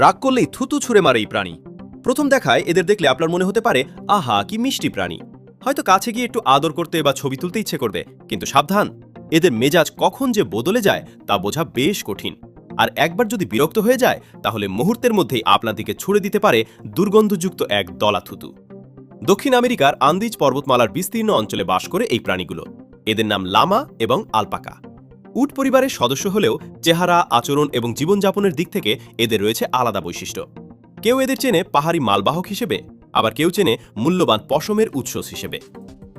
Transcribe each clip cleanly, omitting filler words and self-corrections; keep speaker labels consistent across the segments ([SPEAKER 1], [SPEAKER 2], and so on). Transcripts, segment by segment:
[SPEAKER 1] রাগ করলেই থুতু ছুঁড়ে মারে এই প্রাণী। প্রথম দেখায় এদের দেখলে আপনার মনে হতে পারে আহা কি মিষ্টি প্রাণী, হয়তো কাছে গিয়ে একটু আদর করতে বা ছবি তুলতে ইচ্ছে করবে। কিন্তু সাবধান, এদের মেজাজ কখন যে বদলে যায় তা বোঝা বেশ কঠিন। আর একবার যদি বিরক্ত হয়ে যায় তাহলে মুহূর্তের মধ্যেই আপনার দিকে ছুড়ে দিতে পারে দুর্গন্ধযুক্ত এক দলা থুতু। দক্ষিণ আমেরিকার আন্দিজ পর্বতমালার বিস্তীর্ণ অঞ্চলে বাস করে এই প্রাণীগুলো। এদের নাম লামা এবং আলপাকা। উট পরিবারের সদস্য হলেও চেহারা, আচরণ এবং জীবনযাপনের দিক থেকে এদের রয়েছে আলাদা বৈশিষ্ট্য। কেউ এদের চেনে পাহাড়ি মালবাহক হিসেবে, আবার কেউ চেনে মূল্যবান পশমের উৎস হিসেবে।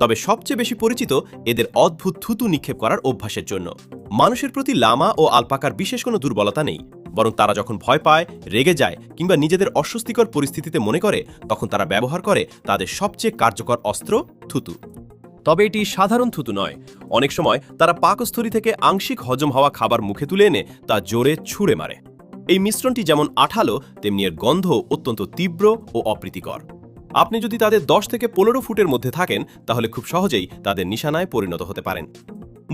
[SPEAKER 1] তবে সবচেয়ে বেশি পরিচিত এদের অদ্ভুত থুতু নিক্ষেপ করার অভ্যাসের জন্য। মানুষের প্রতি লামা ও আলপাকার বিশেষ কোনো দুর্বলতা নেই, বরং তারা যখন ভয় পায়, রেগে যায় কিংবা নিজেদের অস্বস্তিকর পরিস্থিতিতে মনে করে, তখন তারা ব্যবহার করে তাদের সবচেয়ে কার্যকর অস্ত্র থুতু। তবে এটি সাধারণ থুতু নয়। অনেক সময় তারা পাকস্থলী থেকে আংশিক হজম হওয়া খাবার মুখে তুলে এনে তা জোরে ছুঁড়ে মারে। এই মিশ্রণটি যেমন আঠালো, তেমনি এর গন্ধ অত্যন্ত তীব্র ও অপ্রীতিকর। আপনি যদি তাদের 10 থেকে 15 ফুটের মধ্যে থাকেন তাহলে খুব সহজেই তাদের নিশানায় পরিণত হতে পারেন।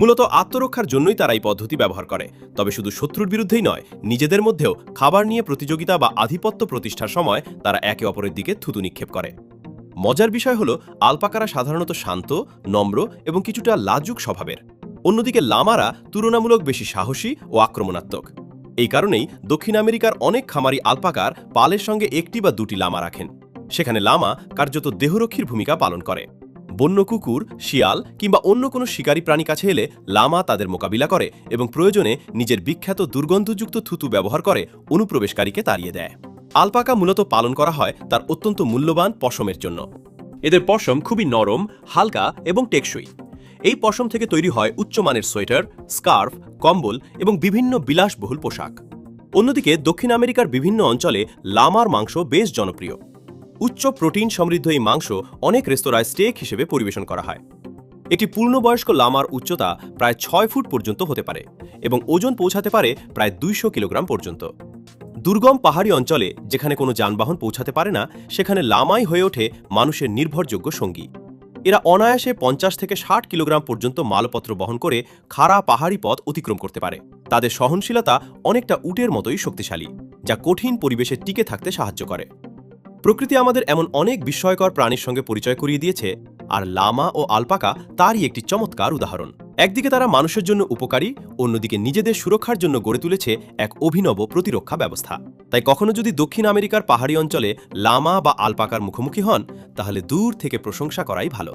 [SPEAKER 1] মূলত আত্মরক্ষার জন্যই তারা এই পদ্ধতি ব্যবহার করে। তবে শুধু শত্রুর বিরুদ্ধেই নয়, নিজেদের মধ্যেও খাবার নিয়ে প্রতিযোগিতা বা আধিপত্য প্রতিষ্ঠার সময় তারা একে অপরের দিকে থুতু নিক্ষেপ করে। মজার বিষয় হলো, আলপাকারা সাধারণত শান্ত, নম্র এবং কিছুটা লাজুক স্বভাবের। অন্যদিকে লামারা তুলনামূলক বেশি সাহসী ও আক্রমণাত্মক। এই কারণেই দক্ষিণ আমেরিকার অনেক খামারি আলপাকার পালের সঙ্গে একটি বা দুটি লামা রাখেন। সেখানে লামা কার্যত দেহরক্ষীর ভূমিকা পালন করে। বন্য কুকুর, শিয়াল কিংবা অন্য কোনো শিকারী প্রাণী কাছে এলে লামা তাদের মোকাবিলা করে এবং প্রয়োজনে নিজের বিখ্যাত দুর্গন্ধযুক্ত থুতু ব্যবহার করে অনুপ্রবেশকারীকে তাড়িয়ে দেয়। আলপাকা মূলত পালন করা হয় তার অত্যন্ত মূল্যবান পশমের জন্য। এদের পশম খুবই নরম, হালকা এবং টেকসই। এই পশম থেকে তৈরি হয় উচ্চমানের সোয়েটার, স্কার্ফ, কম্বল এবং বিভিন্ন বিলাসবহুল পোশাক। অন্যদিকে দক্ষিণ আমেরিকার বিভিন্ন অঞ্চলে লামার মাংস বেশ জনপ্রিয়। উচ্চ প্রোটিন সমৃদ্ধ এই মাংস অনেক রেস্তোরাঁয় স্টেক হিসেবে পরিবেশন করা হয়। এটি পূর্ণবয়স্ক লামার উচ্চতা প্রায় 6 ফুট পর্যন্ত হতে পারে এবং ওজন পৌঁছাতে পারে প্রায় 200 কিলোগ্রাম পর্যন্ত। দুর্গম পাহাড়ি অঞ্চলে যেখানে কোনো যানবাহন পৌঁছাতে পারে না, সেখানে লামাই হয়ে ওঠে মানুষের নির্ভরযোগ্য সঙ্গী। এরা অনায়াসে 50 থেকে 60 কিলোগ্রাম পর্যন্ত মালপত্র বহন করে খাড়া পাহাড়ি পথ অতিক্রম করতে পারে। তাদের সহনশীলতা অনেকটা উটের মতোই শক্তিশালী, যা কঠিন পরিবেশে টিকে থাকতে সাহায্য করে। প্রকৃতি আমাদের এমন অনেক বিস্ময়কর প্রাণীর সঙ্গে পরিচয় করিয়ে দিয়েছে, আর লামা ও আলপাকা তারই একটি চমৎকার উদাহরণ। একদিকে তারা মানুষের জন্য উপকারী, অন্যদিকে নিজেদের সুরক্ষার জন্য গড়ে তুলেছে এক অভিনব প্রতিরক্ষা ব্যবস্থা। তাই কখনো যদি দক্ষিণ আমেরিকার পাহাড়ি অঞ্চলে লামা বা আলপাকার মুখোমুখি হন, তাহলে দূর থেকে প্রশংসা করাই ভালো।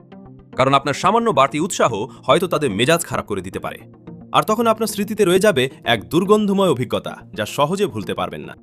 [SPEAKER 1] কারণ আপনার সামান্য বাড়তি উৎসাহ হয়তো তাদের মেজাজ খারাপ করে দিতে পারে। আর তখন আপনার স্মৃতিতে রয়ে যাবে এক দুর্গন্ধময় অভিজ্ঞতা, যা সহজে ভুলতে পারবেন না।